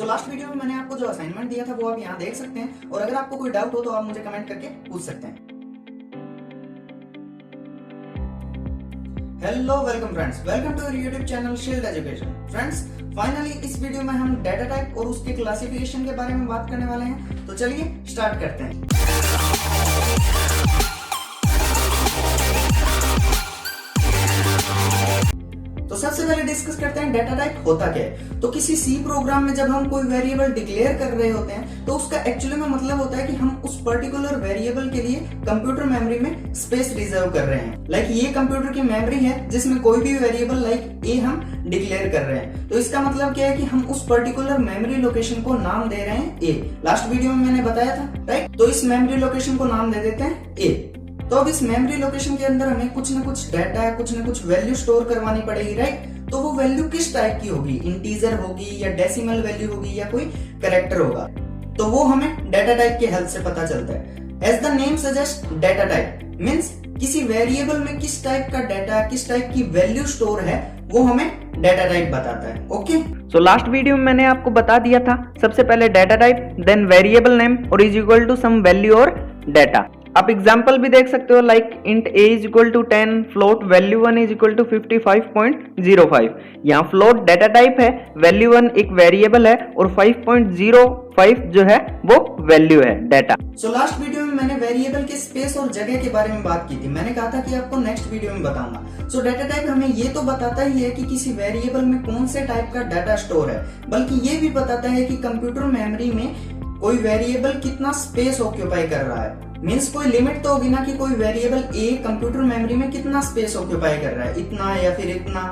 So last video में मैंने आपको जो असाइनमेंट दिया था वो आप यहाँ देख सकते हैं, और अगर आपको कोई डाउट हो तो आप मुझे कमेंट करके पूछ सकते हैं। Hello welcome friends, welcome to YouTube channel Shield education. Friends, finally इस वीडियो में हम डाटा टाइप और उसके क्लासिफिकेशन के बारे में बात करने वाले हैं। तो चलिए स्टार्ट करते हैं। तो सबसे पहले डिस्कस करते हैं डाटा टाइप होता क्या है। तो किसी सी प्रोग्राम में जब हम कोई वेरिएबल डिक्लेयर कर रहे होते हैं तो उसका एक्चुअली में मतलब होता है कि हम उस पर्टिकुलर वेरिएबल के लिए कंप्यूटर मेमोरी में स्पेस रिजर्व कर रहे हैं। लाइक ये कंप्यूटर की मेमोरी है जिसमें कोई भी वेरिएबल लाइक ए हम डिक्लेयर कर रहे हैं। तो इसका मतलब क्या है कि हम उस पर्टिकुलर मेमोरी लोकेशन को नाम दे रहे हैं ए। लास्ट वीडियो में मैंने बताया था, राइट। तो इस मेमोरी लोकेशन को नाम दे देते हैं ए। तो अब इस मेमोरी लोकेशन के अंदर हमें कुछ ना कुछ डाटा, कुछ ना कुछ वैल्यू स्टोर करवानी पड़ेगी, राइट। तो वो वैल्यू किस टाइप की होगी, इंटीजर होगी या डेसिमल वैल्यू होगी या कोई कैरेक्टर होगा, तो वो हमें डाटा टाइप के हेल्प से पता चलता है। As the name suggest, data type means किसी वेरिएबल में किस टाइप का डाटा, किस टाइप की वैल्यू स्टोर है, वो हमें डाटा टाइप बताता है। ओके, सो लास्ट वीडियो में मैंने आपको बता दिया था, सबसे पहले data type, then variable name और is equal to some value और डाटा। आप एग्जाम्पल भी देख सकते हो, like int a is equal to 10, float value 1 is equal to 55.05। यहाँ फ्लोट डाटा टाइप है, वैल्यू 1 एक वेरिएबल है और 5.05 जो है वो वैल्यू है डाटा। सो लास्ट वीडियो में मैंने वेरिएबल के स्पेस और जगह के बारे में बात की थी। मैंने कहा था कि आपको नेक्स्ट वीडियो में बताऊंगा। सो डाटा टाइप हमें ये तो बताता ही है कि किसी वेरिएबल में कौन से टाइप का डाटा स्टोर है, बल्कि ये भी बताता है कि कंप्यूटर मेमोरी में कोई वेरिएबल कितना स्पेस ऑक्यूपाई कर रहा है। मींस कोई लिमिट तो होगी ना कि कोई वेरिएबल ए कंप्यूटर मेमोरी में कितना स्पेस ऑक्यूपाई कर रहा है, इतना या फिर इतना।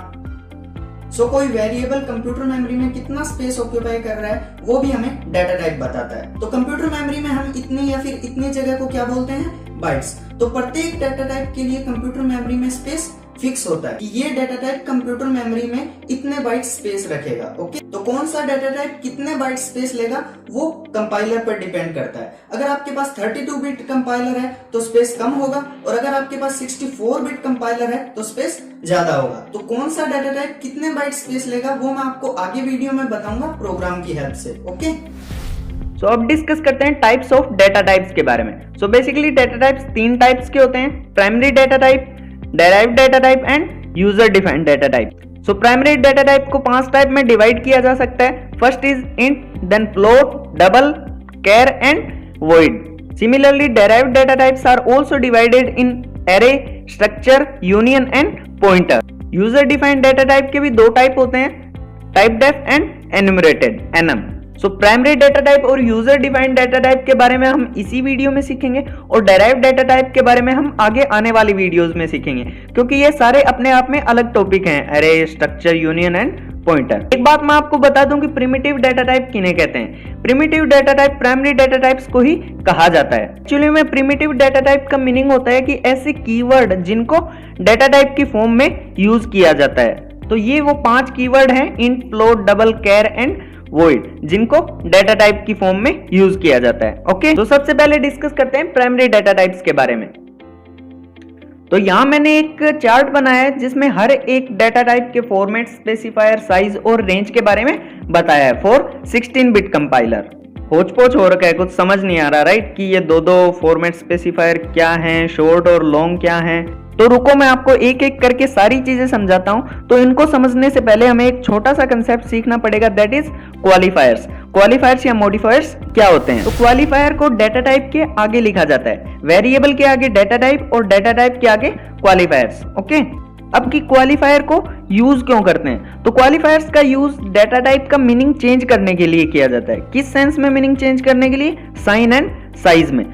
सो कोई वेरिएबल कंप्यूटर मेमोरी में कितना स्पेस ऑक्यूपाई कर रहा है वो भी हमें डाटा टाइप बताता है। तो कंप्यूटर मेमोरी में हम इतनी या फिर इतनी जगह को क्या बोलते हैं, बाइट्स। तो प्रत्येक डाटा टाइप के लिए कंप्यूटर मेमोरी में स्पेस फिक्स होता है कि ये डाटा टाइप कंप्यूटर मेमोरी में इतने बाइट स्पेस रखेगा। ओके, तो कौन सा डाटा टाइप कितने बाइट स्पेस लेगा वो कंपाइलर पर डिपेंड करता है। अगर आपके पास 32 बिट कंपाइलर है तो स्पेस कम होगा, और अगर आपके पास 64 बिट कंपाइलर है तो स्पेस ज्यादा होगा। तो कौन सा डाटा टाइप कितने बाइट स्पेस लेगा वो मैं आपको आगे वीडियो में बताऊंगा प्रोग्राम की हेल्प से। ओके, सो अब डिस्कस करते हैं टाइप्स ऑफ डाटा टाइप्स के बारे में। So basically data types 3 types के होते हैं, primary data type, derived data type and user defined data type. So primary data type को 5 टाइप में डिवाइड किया जा सकता है। First is int, then float, double, char and void. Similarly derived data types are also divided in array, structure, union and pointer. User defined data type के भी 2 type होते हैं, type def and enumerated, enum. So primary data type और user defined data type के बारे में हम इसी वीडियो में सीखेंगे, और डेराइव्ड डाटा टाइप के बारे में हम आगे आने वाली वीडियोस में सीखेंगे, क्योंकि ये सारे अपने आप में अलग टॉपिक हैं, array, structure, union and pointer. एक बात मैं आपको बता दूं कि प्रिमिटिव डाटा टाइप किन्हें कहते हैं। Primitive data type primary data types को ही कहा जाता है। एक्चुअली में प्रिमिटिव डाटा टाइप का मीनिंग होता है कि ऐसे कीवर्ड जिनको डाटा टाइप की फॉर्म में यूज किया जाता है। तो ये वो 5 कीवर्ड हैं, int, float, double, char and void, जिनको डाटा टाइप की फॉर्म में यूज किया जाता है। ओके, तो सबसे पहले डिस्कस करते हैं प्राइमरी डाटा टाइप्स के बारे में। तो यहां मैंने एक चार्ट बनाया है जिसमें हर एक डाटा टाइप के फॉर्मेट, स्पेसिफायर, साइज और रेंज के बारे में बताया है फॉर 16 बिट कंपाइलर। होच पोच हो रखा है, कुछ समझ नहीं आ रहा, राइट, कि ये दो फॉर्मेट स्पेसिफायर क्या हैं, शॉर्ट और लॉन्ग क्या हैं। तो रुको, मैं आपको एक एक करके सारी चीजें समझाता हूं। तो इनको समझने से पहले हमें एक छोटा सा कंसेप्ट सीखना पड़ेगा, दैट इज क्वालिफायर्स। क्वालिफायर्स या मॉडिफायर्स क्या होते हैं? तो क्वालिफायर को डाटा टाइप के आगे लिखा जाता है, वेरिएबल के आगे डाटा टाइप और डाटा टाइप के आगे क्वालिफायर्स। ओके, अब की क्वालिफायर को यूज क्यों करते हैं? तो क्वालिफायर्स का यूज डाटा टाइप का मीनिंग चेंज करने के लिए किया जाता है। किस सेंस में मीनिंग चेंज करने के लिए? साइन एंड साइज में।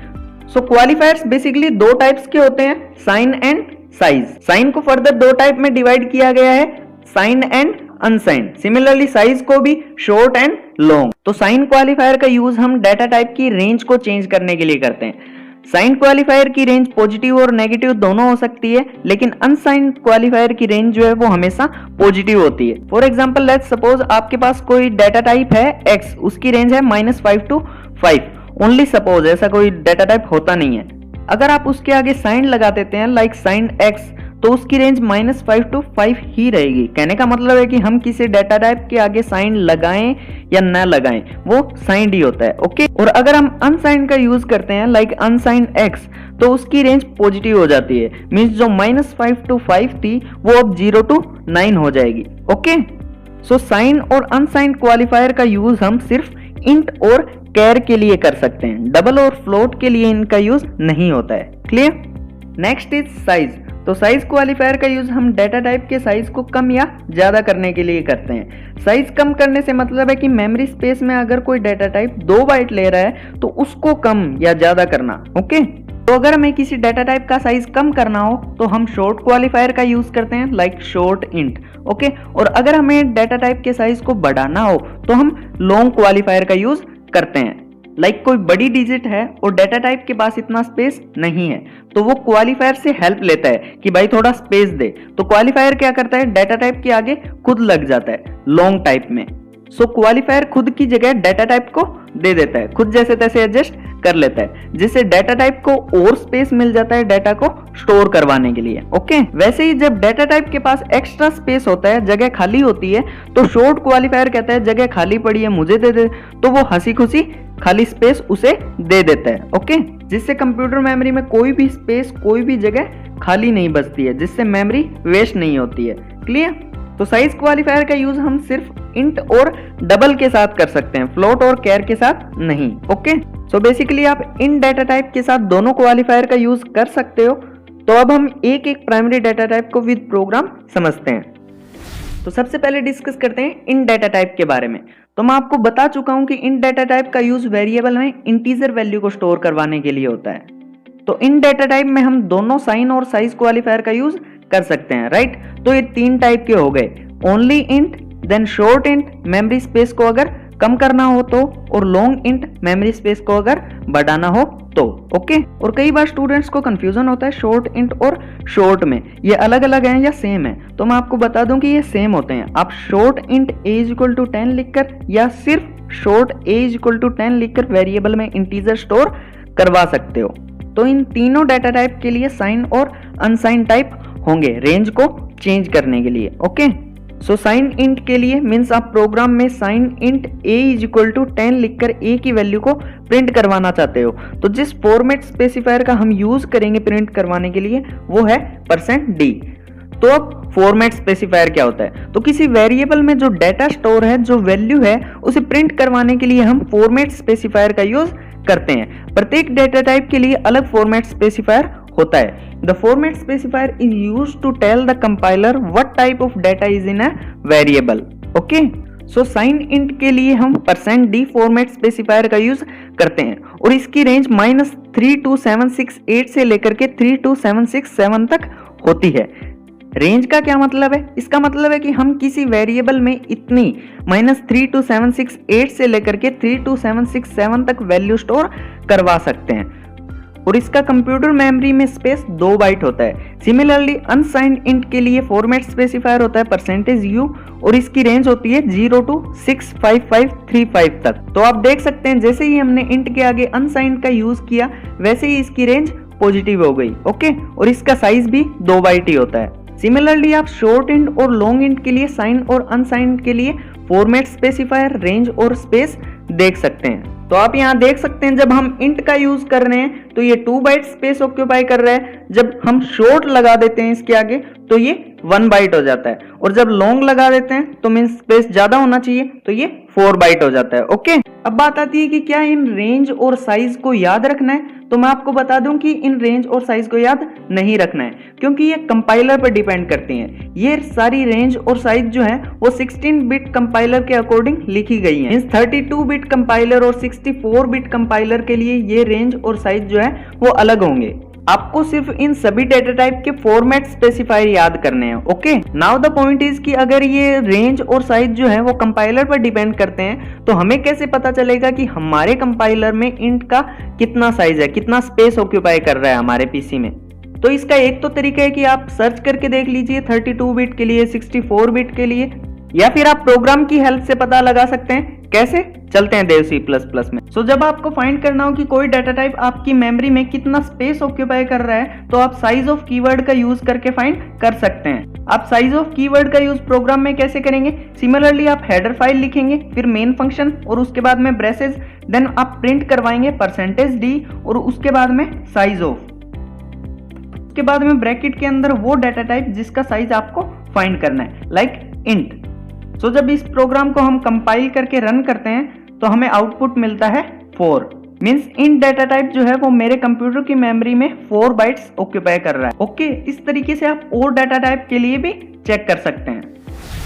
सो क्वालिफायर्स बेसिकली 2 टाइप्स के होते हैं, साइन एंड साइज। साइन को फर्दर 2 टाइप में डिवाइड किया गया है, sign and unsign. Similarly size को भी शॉर्ट एंड लॉन्ग। तो साइन क्वालिफायर का यूज हम डाटा टाइप की रेंज को चेंज करने के लिए करते हैं। साइन क्वालिफायर की रेंज पॉजिटिव और नेगेटिव दोनों हो सकती है, लेकिन अनसाइन क्वालिफायर की रेंज जो है वो हमेशा पॉजिटिव होती है। फॉर एग्जांपल, लेट्स सपोज आपके पास कोई डाटा टाइप है x, उसकी रेंज है -5 to 5। ओनली सपोज, ऐसा कोई डाटा टाइप होता नहीं है। अगर आप उसके आगे साइन लगा देते हैं, लाइक साइन x, तो उसकी रेंज -5 to 5 ही रहेगी। कहने का मतलब है कि हम किसी डेटा टाइप के आगे साइन लगाएं या न लगाएं, वो साइंड ही होता है। ओके, और अगर हम अनसाइंड का यूज करते हैं लाइक अनसाइंड x, तो उसकी रेंज पॉजिटिव हो जाती है। मींस जो -5 to 5 थी वो अब 0 to 9 हो जाएगी। ओके, सो साइन और अनसाइंड क्वालिफायर का यूज हम सिर्फ इंट और कैर के लिए कर सकते हैं, डबल और फ्लोट के लिए इनका यूज नहीं होता है। क्लियर? Next is size. तो साइज क्वालिफायर का यूज हम डेटा टाइप के साइज को कम या ज्यादा करने के लिए करते हैं। साइज कम करने से मतलब है कि मेमोरी स्पेस में अगर कोई डेटा टाइप 2 बाइट ले रहा है तो उसको कम या ज्यादा करना। ओके, तो अगर हमें किसी डेटा टाइप का साइज कम करना हो तो हम शॉर्ट क्वालिफायर का यूज करते हैं लाइक शॉर्ट इंट। ओके, और अगर हमें डेटा टाइप के साइज को बढ़ाना हो तो हम लॉन्ग क्वालिफायर का यूज करते हैं। लाइक कोई बड़ी डिजिट है और डेटा टाइप के पास इतना स्पेस नहीं है तो वो क्वालिफायर से हेल्प लेता है कि भाई थोड़ा स्पेस दे, तो क्वालिफायर क्या करता है, डेटा टाइप के आगे खुद लग जाता है लॉन्ग टाइप में। सो क्वालिफायर खुद की जगह डेटा टाइप को दे देता है, खुद जैसे तैसे एडजस्ट कर लेता है, जिससे डेटा टाइप को और स्पेस मिल जाता है डेटा को स्टोर करवाने के लिए। ओके, वैसे ही जब डेटा टाइप के पास एक्स्ट्रा स्पेस होता है, जगह खाली होती है, तो शॉर्ट क्वालिफायर कहता है जगह खाली पड़ी है मुझे दे दे, तो वो हंसी खुशी खाली स्पेस उसे दे देता है। ओके, जिससे कंप्यूटर मेमोरी में कोई भी स्पेस, कोई भी जगह खाली नहीं बचती है, जिससे मेमोरी वेस्ट नहीं होती है। क्लियर? तो साइज क्वालिफायर का यूज हम सिर्फ इंट और डबल के साथ कर सकते हैं, फ्लोट और कैर के साथ नहीं। ओके, सो बेसिकली आप इन डेटा टाइप के साथ दोनों क्वालिफायर का यूज कर सकते हो। तो अब हम एक एक प्राइमरी डेटा टाइप को विद प्रोग्राम समझते हैं। तो सबसे पहले डिस्कस करते हैं इन डेटा टाइप के बारे में। तो मैं आपको बता चुका हूं कि इन डेटा टाइप का यूज वेरिएबल में इंटीजर वैल्यू को स्टोर करवाने के लिए होता है। तो इन डेटा टाइप में हम दोनों साइन और साइज क्वालिफायर का यूज कर सकते हैं, राइट? तो ये 3 टाइप के हो गए, only int, then short int memory space को अगर कम करना हो तो, और लॉन्ग इंट मेमोरी स्पेस को अगर बढ़ाना हो तो। ओके, और कई बार स्टूडेंट्स को कंफ्यूजन होता है शॉर्ट इंट और शॉर्ट में, ये अलग अलग हैं या सेम है? तो मैं आपको बता दूं कि ये सेम होते हैं। आप शॉर्ट इंट a=10 लिखकर या सिर्फ शॉर्ट a=10 लिखकर वेरिएबल में इंटीजर स्टोर करवा सकते हो। तो इन तीनों डेटा टाइप के लिए साइन और अनसाइन टाइप होंगे रेंज को चेंज करने के लिए। ओके, सो साइन इंट के लिए मीन्स आप प्रोग्राम में साइन इंट a=10 लिखकर a की वैल्यू को प्रिंट करवाना चाहते हो, तो जिस फॉर्मेट स्पेसिफायर का हम यूज करेंगे प्रिंट करवाने के लिए वो है %d। तो अब फॉर्मेट स्पेसिफायर क्या होता है? तो किसी वेरिएबल में जो डेटा स्टोर है, जो वैल्यू है, उसे प्रिंट करवाने के लिए हम फॉर्मेट स्पेसिफायर का यूज करते हैं। प्रत्येक डेटा टाइप के लिए अलग फॉर्मेट स्पेसिफायर होता है। The format specifier is used to tell the compiler what type of data is in a variable. Okay? So sign int के लिए हम %d फॉर्मेट स्पेसिफायर का यूज करते हैं और इसकी रेंज -32768 से लेकर के 32767 तक होती है। रेंज का क्या मतलब है? इसका मतलब है कि हम किसी वेरिएबल में इतनी -32768 से लेकर के 32767 तक वैल्यू स्टोर करवा सकते हैं, और इसका कंप्यूटर मेमोरी में स्पेस 2 बाइट होता है। सिमिलरली अनसाइंड इंट के लिए फॉर्मेट स्पेसिफायर होता है %u और इसकी रेंज होती है 0 to 65535 तक। तो आप देख सकते हैं जैसे ही हमने इंट के आगे अनसाइंड का यूज किया वैसे ही इसकी रेंज पॉजिटिव हो गई। ओके, और इसका साइज भी 2 बाइट ही होता है। सिमिलरली आप शॉर्ट इंट और लॉन्ग इंट के लिए साइन और अनसाइंड के लिए फॉर्मेट स्पेसिफायर, रेंज और स्पेस देख सकते हैं। तो आप यहाँ देख सकते हैं जब हम इंट का यूज कर रहे हैं तो ये 2 बाइट स्पेस ऑक्यूपाई कर रहा है, जब हम शॉर्ट लगा देते हैं इसके आगे तो ये 1 बाइट हो जाता है, और जब लॉन्ग लगा देते हैं तो मीन स्पेस ज्यादा होना चाहिए तो ये 4 बाइट हो जाता है। ओके, अब बात आती है कि क्या इन रेंज और साइज को याद रखना है? तो मैं आपको बता दूं कि इन रेंज और साइज को याद नहीं रखना है, क्योंकि ये कंपाइलर पर डिपेंड करती हैं। ये सारी रेंज और साइज जो है वो 16 बिट कंपाइलर के अकॉर्डिंग लिखी गई है। 32 बिट कंपाइलर और 64 बिट कंपाइलर के लिए ये रेंज और साइज जो है वो अलग होंगे। आपको सिर्फ इन सभी डेटा टाइप के फॉर्मेट स्पेसिफायर याद करने हैं। Okay, now the point is कि अगर ये रेंज और साइज जो है वो कंपाइलर पर डिपेंड करते हैं तो हमें कैसे पता चलेगा कि हमारे कंपाइलर में इंट का कितना साइज है, कितना स्पेस ऑक्यूपाई कर रहा है हमारे पीसी में? तो इसका एक तो तरीका है कि आप सर्च करके देख लीजिए 32 बिट के लिए, 64 बिट के लिए, या फिर आप प्रोग्राम की हेल्प से पता लगा सकते हैं। कैसे? चलते हैं देव C++ में। सो जब आपको फाइंड करना हो कि कोई डाटा टाइप आपकी मेमोरी में कितना स्पेस ऑक्यूपाई कर रहा है तो आप साइज ऑफ कीवर्ड का यूज करके फाइंड कर सकते हैं। आप साइज ऑफ कीवर्ड का यूज प्रोग्राम में कैसे करेंगे? सिमिलरली आप हेडर फाइल लिखेंगे, फिर मेन फंक्शन और उसके बाद में ब्रेसेस, देन आप प्रिंट करवाएंगे %d और उसके बाद में साइज ऑफ, उसके बाद में ब्रैकेट के अंदर वो डाटा टाइप जिसका साइज आपको फाइंड करना है, लाइक इंट। सो जब इस प्रोग्राम को हम कंपाइल करके रन करते हैं तो हमें आउटपुट मिलता है 4, मींस इंट डाटा टाइप जो है वो मेरे कंप्यूटर की मेमोरी में 4 बाइट्स ऑक्यूपाई कर रहा है। ओके, इस तरीके से आप और डाटा टाइप के लिए भी चेक कर सकते हैं।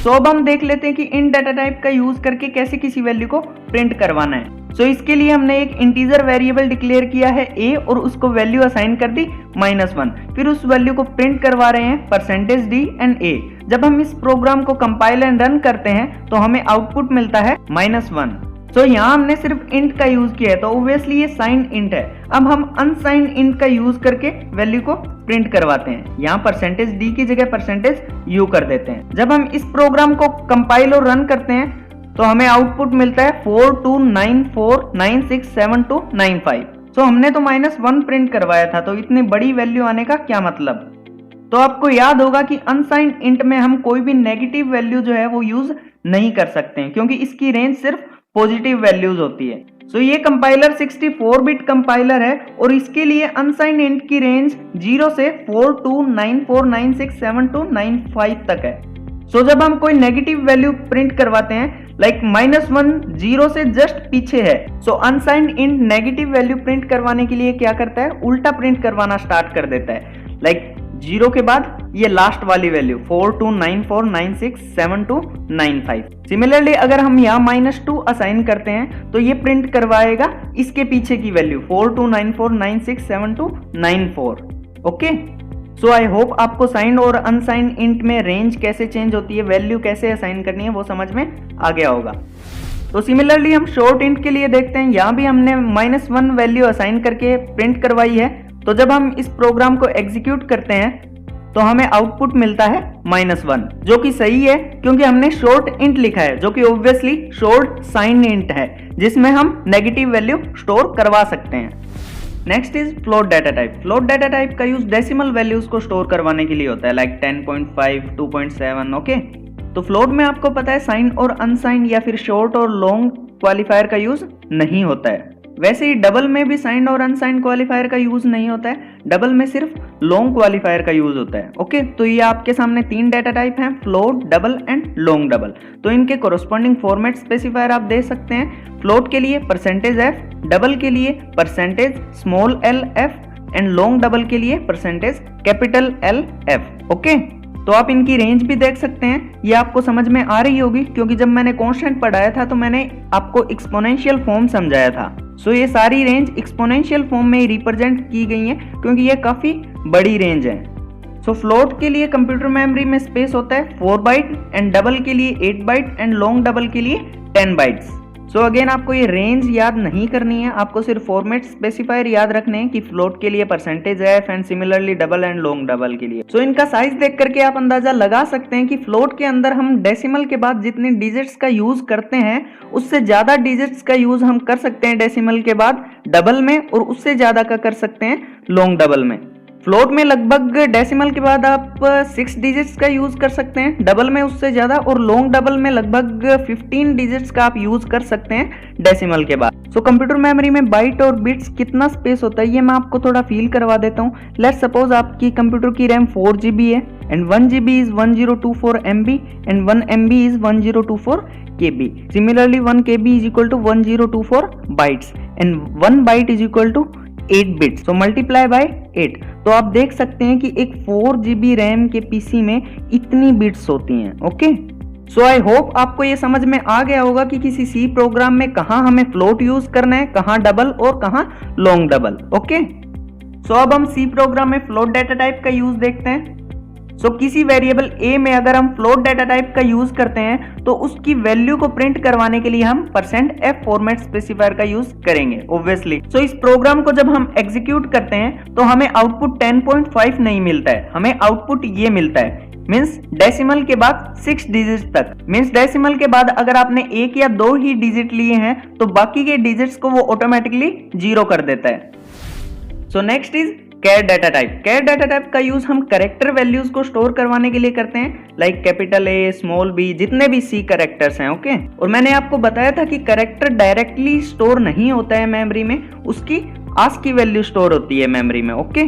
सो अब हम देख लेते हैं कि इंट डाटा टाइप का यूज करके कैसे किसी वैल्यू को प्रिंट करवाना है। सो इसके लिए हमने एक इंटीजर वेरिएबल डिक्लेयर किया है a और उसको वैल्यू असाइन कर दी -1, फिर उस वैल्यू को प्रिंट करवा रहे हैं %d एंड a। जब हम इस प्रोग्राम को कंपाइल एंड रन करते हैं तो हमें आउटपुट मिलता है -1। सो यहाँ हमने सिर्फ इंट का यूज किया है तो ऑब्वियसली ये साइंड इंट है। अब हम अनसाइंड इंट का यूज करके वैल्यू को प्रिंट करवाते हैं। यहाँ %d की जगह %u कर देते हैं। जब हम इस प्रोग्राम को कंपाइल और रन करते हैं तो हमें आउटपुट मिलता है 4294967295। सो हमने तो -1 प्रिंट करवाया था, तो इतनी बड़ी वैल्यू आने का क्या मतलब? तो आपको याद होगा कि अनसाइंड इंट में हम कोई भी नेगेटिव वैल्यू जो है वो यूज नहीं कर सकते हैं क्योंकि इसकी रेंज सिर्फ पॉजिटिव वैल्यूज होती है। सो ये कंपाइलर 64 बिट कंपाइलर है और इसके लिए अनसाइंड इंट की रेंज 0 से 4294967295 तक है। सो जब हम कोई नेगेटिव वैल्यू प्रिंट करवाते हैं, लाइक -1 0 से जस्ट पीछे है, so unsigned int negative value print करवाने के लिए क्या करता है? उल्टा प्रिंट करवाना स्टार्ट कर देता है। लाइक 0 के बाद ये लास्ट वाली वैल्यू 4294967295। सिमिलरली अगर हम यहाँ -2 असाइन करते हैं तो ये प्रिंट करवाएगा इसके पीछे की value 4294967294। Okay, so I hope आपको साइंड और अनसाइंड इंट में रेंज कैसे चेंज होती है, वैल्यू कैसे असाइन करनी है वो समझ में आ गया होगा। तो सिमिलरली हम शॉर्ट इंट के लिए देखते हैं। यहाँ भी हमने -1 वैल्यू असाइन करके प्रिंट करवाई है। तो जब हम इस प्रोग्राम को एग्जीक्यूट करते हैं तो हमें आउटपुट मिलता है -1, जो कि सही है क्योंकि हमने शॉर्ट इंट लिखा है जो कि ऑब्वियसली शॉर्ट साइंड इंट है जिसमें हम नेगेटिव वैल्यू स्टोर करवा सकते हैं। Next is float data type. Float data type का यूज डेसिमल वैल्यूज को स्टोर करवाने के लिए होता है, लाइक 10.5, 2.7। ओके, तो फ्लोट में आपको पता है साइंड और अनसाइंड या फिर शॉर्ट और लॉन्ग क्वालिफायर का यूज नहीं होता है। वैसे ही डबल में भी साइंड और अनसाइंड क्वालिफायर का यूज नहीं होता है, डबल में सिर्फ लॉन्ग क्वालिफायर का यूज होता है। ओके, तो ये आपके सामने 3 डाटा टाइप हैं, float, double and long double. तो इनके कोरोस्पोंडिंग फॉर्मेट स्पेसिफायर आप दे सकते हैं। फ्लोट के लिए %f, डबल के लिए %f एंड लॉन्ग डबल के लिए $LF। ओके, तो आप इनकी रेंज भी देख सकते हैं। ये आपको समझ में आ रही होगी क्योंकि जब मैंने कांस्टेंट पढ़ाया था तो मैंने आपको एक्सपोनेंशियल फॉर्म समझाया था। सो ये सारी रेंज एक्सपोनेंशियल फॉर्म में ही रिप्रेजेंट की गई है क्योंकि ये काफी बड़ी रेंज है। सो फ्लोट के लिए कंप्यूटर मेमोरी में स्पेस होता है 4 बाइट एंड डबल के लिए 8 बाइट एंड लॉन्ग डबल के लिए 10 बाइट्स। सो अगेन आपको ये रेंज याद नहीं करनी है, आपको सिर्फ फॉर्मेट स्पेसिफायर याद रखने हैं कि फ्लोट के लिए %f and similarly double and long double के लिए। सो इनका साइज देख करके आप अंदाजा लगा सकते हैं कि फ्लोट के अंदर हम डेसिमल के बाद जितने डिजिट्स का यूज करते हैं उससे ज्यादा डिजिट्स का यूज हम कर सकते हैं डेसिमल के बाद डबल में, और उससे ज्यादा का कर सकते हैं लॉन्ग डबल में। फ्लोट में लगभग डेसिमल के बाद आप 6 डिजिट्स का यूज कर सकते हैं, डबल में उससे ज्यादा, और लॉन्ग डबल में लगभग 15 डिजिट्स का आप यूज कर सकते हैं डेसिमल के बाद। सो कंप्यूटर मेमोरी में बाइट और बिट्स कितना स्पेस होता है ये मैं आपको थोड़ा फील करवा देता हूँ। लेट्स सपोज आपकी कंप्यूटर की रैम 4 GB है and 1 GB is 1024 MB and 1 MB is 1024 KB। Similarly 1 KB is equal to 1024 bytes and 1 byte is equal to 8 bits, so multiply by 8। तो आप देख सकते हैं कि एक 4 GB रैम के पीसी में इतनी बिट्स होती हैं। ओके, सो आई होप आपको ये समझ में आ गया होगा कि किसी सी प्रोग्राम में कहाँ हमें फ्लोट यूज करना है, कहाँ डबल और कहाँ लॉन्ग डबल। ओके, सो अब हम सी प्रोग्राम में फ्लोट डाटा टाइप का यूज देखते हैं। सो किसी वेरिएबल a में अगर हम फ्लोट डाटा टाइप का यूज करते हैं तो उसकी वैल्यू को प्रिंट करवाने के लिए हम %f फॉर्मेट स्पेसिफायर का यूज करेंगे ऑब्वियसली। सो इस प्रोग्राम को जब हम एग्जीक्यूट करते हैं तो हमें आउटपुट 10.5 नहीं मिलता है, हमें आउटपुट ये मिलता है मीन्स डेसिमल के बाद 6 डिजिट तक। मीन्स डेसिमल के बाद अगर आपने 1 या 2 ही डिजिट लिए हैं तो बाकी के डिजिट्स को वो ऑटोमेटिकली 0 कर देता है। So next is char data type. Char data type का यूज हम कैरेक्टर वैल्यूज को स्टोर करवाने के लिए करते हैं, like capital A, small B, जितने भी सी कैरेक्टर्स हैं। ओके, और मैंने आपको बताया था कि कैरेक्टर डायरेक्टली स्टोर नहीं होता है मेमोरी में, उसकी आस्की वैल्यू स्टोर होती है मेमोरी में। ओके,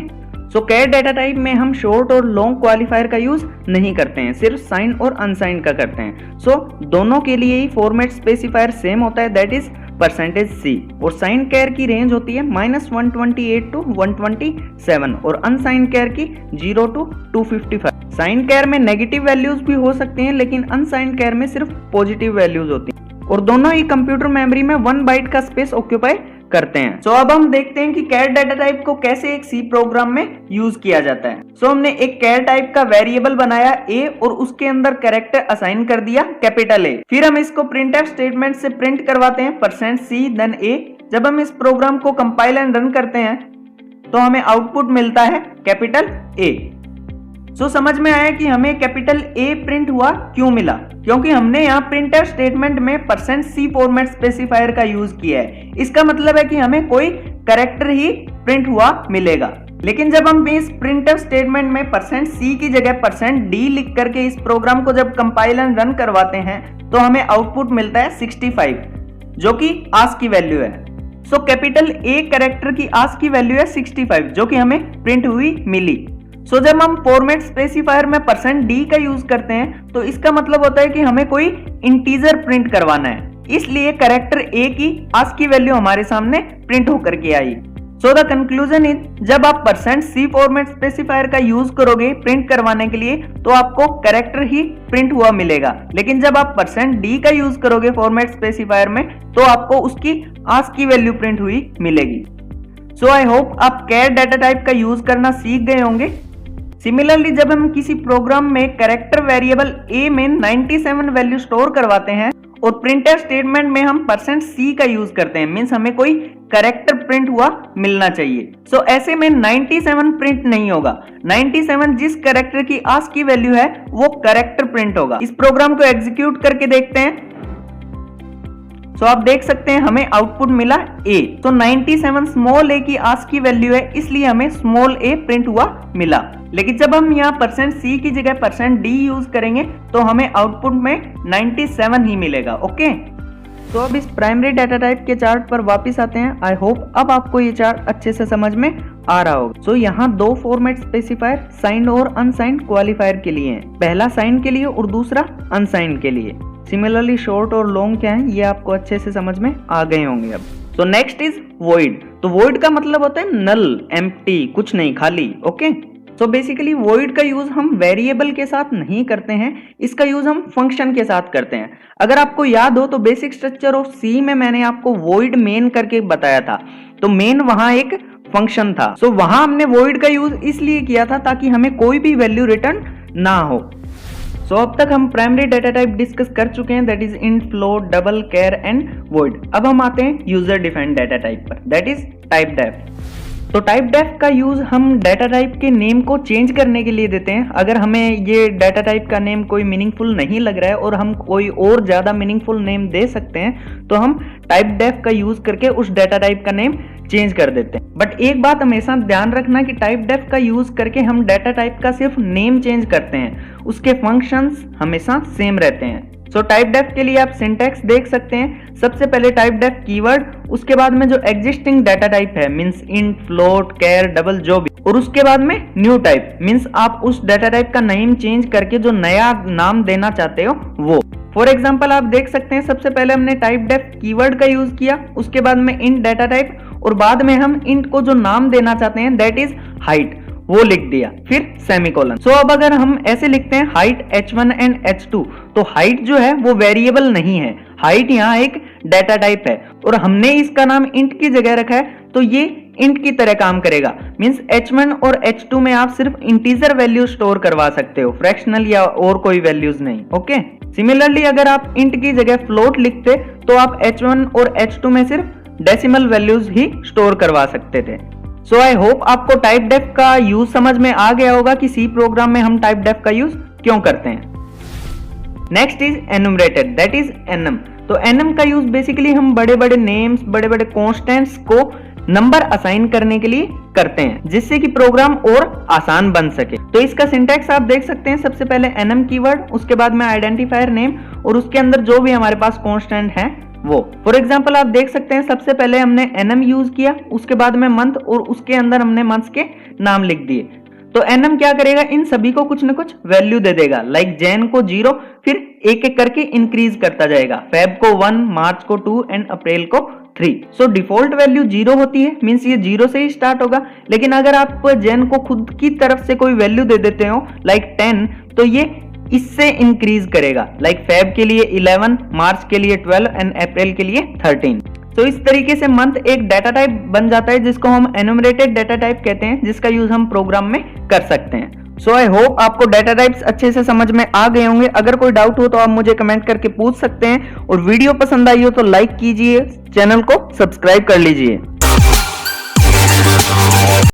सो कैर डाटा टाइप में हम शॉर्ट और लॉन्ग क्वालिफायर का यूज नहीं करते हैं, सिर्फ साइन और अनसाइन का करते हैं। सो दोनों के लिए ही फॉर्मेट स्पेसिफायर सेम होता है, दैट इज %C, और साइन कैर की रेंज होती है -128 to 127 और अनसाइन कैर की 0 to 255। साइन कैर में नेगेटिव वैल्यूज भी हो सकती हैं, लेकिन अनसाइन कैर में सिर्फ पॉजिटिव वैल्यूज होती हैं, और दोनों ही कंप्यूटर मेमोरी में 1 बाइट का स्पेस ऑक्यूपाई करते हैं। सो अब हम देखते हैं कि कैर डाटा टाइप को कैसे एक सी प्रोग्राम में यूज किया जाता है। सो हमने एक कैर टाइप का वेरिएबल बनाया ए और उसके अंदर कैरेक्टर असाइन कर दिया कैपिटल ए। फिर हम इसको प्रिंटफ स्टेटमेंट से प्रिंट करवाते हैं %C then A। जब हम इस प्रोग्राम को कंपाइल एंड रन करते हैं तो हमें आउटपुट मिलता है कैपिटल ए। सो समझ में आया कि हमें कैपिटल ए प्रिंट हुआ क्यों मिला, क्योंकि हमने यहाँ प्रिंटर स्टेटमेंट में %C फॉर्मेट स्पेसिफायर का यूज किया है। इसका मतलब है कि हमें कोई कैरेक्टर ही प्रिंट हुआ मिलेगा। लेकिन जब हम इस प्रिंटफ स्टेटमेंट में %C की जगह %D लिख करके इस प्रोग्राम को जब कंपाइल एंड रन करवाते हैं तो हमें आउटपुट मिलता है 65, जो कि आस्की वैल्यू है। सो कैपिटल ए कैरेक्टर की आस्की वैल्यू है 65, जो कि हमें प्रिंट हुई मिली। सो जब हम फॉर्मेट स्पेसिफायर में %D का यूज करते हैं तो इसका मतलब होता है कि हमें कोई इंटीजर प्रिंट करवाना है, इसलिए कैरेक्टर ए की आस्की वैल्यू हमारे सामने प्रिंट होकर के आई। सो द कंक्लूजन इज, जब आप %C फॉर्मेट स्पेसिफायर का यूज करोगे प्रिंट करवाने के लिए तो आपको कैरेक्टर ही प्रिंट हुआ मिलेगा, लेकिन जब आप %D का यूज करोगे फॉर्मेट स्पेसिफायर में तो आपको उसकी आस्की वैल्यू प्रिंट हुई मिलेगी। सो आई होप आप कैर डाटा टाइप का यूज करना सीख गए होंगे। सिमिलरली जब हम किसी प्रोग्राम में कैरेक्टर वेरिएबल ए में 97 वैल्यू स्टोर करवाते हैं और प्रिंटर स्टेटमेंट में हम %C का यूज करते हैं, मींस हमें कोई कैरेक्टर प्रिंट हुआ मिलना चाहिए। सो ऐसे में 97 प्रिंट नहीं होगा, 97 जिस कैरेक्टर की आस्की वैल्यू है वो कैरेक्टर प्रिंट होगा। इस प्रोग्राम को एग्जीक्यूट करके देखते हैं। तो आप देख सकते हैं हमें आउटपुट मिला A। तो 97 स्मॉल a की आस्की वैल्यू है, इसलिए हमें स्मॉल a प्रिंट हुआ मिला। लेकिन जब हम यहाँ %C की जगह %D यूज करेंगे तो हमें आउटपुट में 97 ही मिलेगा। ओके, तो अब इस प्राइमरी डाटा टाइप के चार्ट पर वापस आते हैं। आई होप अब आपको ये चार्ट अच्छे से समझ में आ रहा होगा। सो यहाँ 2 फॉर्मेट स्पेसिफायर साइंड और अनसाइंड क्वालिफायर के लिए हैं, पहला साइंड के लिए और दूसरा अनसाइंड के लिए। सिमिलरली शॉर्ट और लॉन्ग क्या है ये आपको अच्छे से समझ में आ गए होंगे अब। सो नेक्स्ट इज वॉइड। तो वॉइड का मतलब होता है नल, एम्प्टी, कुछ नहीं, खाली। ओके, सो बेसिकली वॉइड का यूज हम वेरिएबल के साथ नहीं करते हैं, इसका यूज हम फंक्शन के साथ करते हैं। अगर आपको याद हो तो बेसिक स्ट्रक्चर ऑफ सी में मैंने आपको वॉइड मेन करके बताया था, तो मेन वहां एक फंक्शन था। सो वहां हमने वॉइड का यूज इसलिए किया था ताकि हमें कोई भी वैल्यू रिटर्न ना हो। सो अब तक हम प्राइमरी डाटा टाइप डिस्कस कर चुके हैं, that is int, float, double, char and void. अब हम आते हैं यूजर डिफाइंड डाटा टाइप पर, दैट इज टाइप डेफ। तो टाइप डेफ का यूज हम डाटा टाइप के नेम को चेंज करने के लिए देते हैं। अगर हमें ये डाटा टाइप का नेम कोई मीनिंगफुल नहीं लग रहा है और हम कोई और ज्यादा मीनिंगफुल नेम दे सकते हैं तो हम टाइप डेफ का यूज करके उस डाटा टाइप का नेम चेंज कर देते हैं। बट एक बात हमेशा ध्यान रखना कि टाइप डेफ का यूज करके हम डाटा टाइप का सिर्फ नेम चेंज करते हैं, उसके फंक्शंस हमेशा सेम रहते हैं। सो टाइप डेफ के लिए आप सिंटैक्स देख सकते हैं। सबसे पहले टाइप डेफ कीवर्ड, उसके बाद में जो एग्जिस्टिंग डाटा टाइप है मींस इंट, फ्लोट, कैर, डबल, जो भी, और उसके बाद में न्यू टाइप मींस आप उस डाटा टाइप का नेम चेंज करके जो नया नाम देना चाहते हो वो। फॉर एग्जाम्पल आप देख सकते हैं सबसे पहले हमने टाइप डेफ कीवर्ड का यूज किया, उसके बाद में इंट डाटा टाइप, और बाद में हम इंट को जो नाम देना चाहते हैं दैट इज हाइट, वो लिख दिया, फिर सेमीकोलन। सो अब अगर हम ऐसे लिखते हैं हाइट h1 एंड h2, तो हाइट जो है वो वेरिएबल नहीं है, हाइट यहाँ एक डाटा टाइप है और हमने इसका नाम इंट की जगह रखा है, तो ये इंट की तरह काम करेगा। मींस h1 और h2 में आप सिर्फ इंटीजर वैल्यू स्टोर करवा सकते हो, फ्रैक्शनल या और कोई वैल्यूज नहीं। ओके, सिमिलरली अगर आप इंट की जगह फ्लोट लिखते तो आप h1 और h2 में सिर्फ डेसिमल वैल्यूज ही स्टोर करवा सकते थे। सो आई होप आपको टाइप डेफ का यूज समझ में आ गया होगा कि सी प्रोग्राम में हम टाइप डेफ का यूज क्यों करते हैं। Next is enumerated, that is enum. तो एनम का यूज बेसिकली हम बड़े बड़े नेम्स, बड़े बड़े कॉन्स्टेंट्स को नंबर असाइन करने के लिए करते हैं, जिससे कि प्रोग्राम और आसान बन सके। तो इसका सिंटैक्स आप देख सकते हैं, सबसे पहले एनम कीवर्ड, उसके बाद में आइडेंटिफायर नेम और उसके अंदर जो भी हमारे पास कॉन्स्टेंट है वो। फॉर एग्जांपल आप देख सकते हैं सबसे पहले हमने एनम यूज किया, उसके बाद में मंथ और उसके अंदर हमने मंथ्स के नाम लिख दिए। तो एनम क्या करेगा, इन सभी को कुछ ना कुछ वैल्यू दे देगा। लाइक जैन को 0, फिर एक एक करके इंक्रीज करता जाएगा। फेब को 1, मार्च को 2 एंड अप्रैल को 3। सो डिफॉल्ट वैल्यू 0 होती है, मींस ये 0 से ही स्टार्ट होगा। लेकिन अगर आप जैन को खुद की तरफ से कोई वैल्यू दे देते हो लाइक 10, तो ये इससे इंक्रीज करेगा। लाइक फेब के लिए 11, मार्च के लिए 12 एंड अप्रैल के लिए 13। तो इस तरीके से मंथ एक डाटा टाइप बन जाता है, जिसको हम एनुमरेटेड डाटा टाइप कहते हैं, जिसका यूज हम प्रोग्राम में कर सकते हैं। सो आई होप आपको डाटा टाइप्स अच्छे से समझ में आ गए होंगे। अगर कोई डाउट हो तो आप मुझे कमेंट करके पूछ सकते हैं, और वीडियो पसंद आई हो तो लाइक कीजिए, चैनल को सब्सक्राइब कर लीजिए।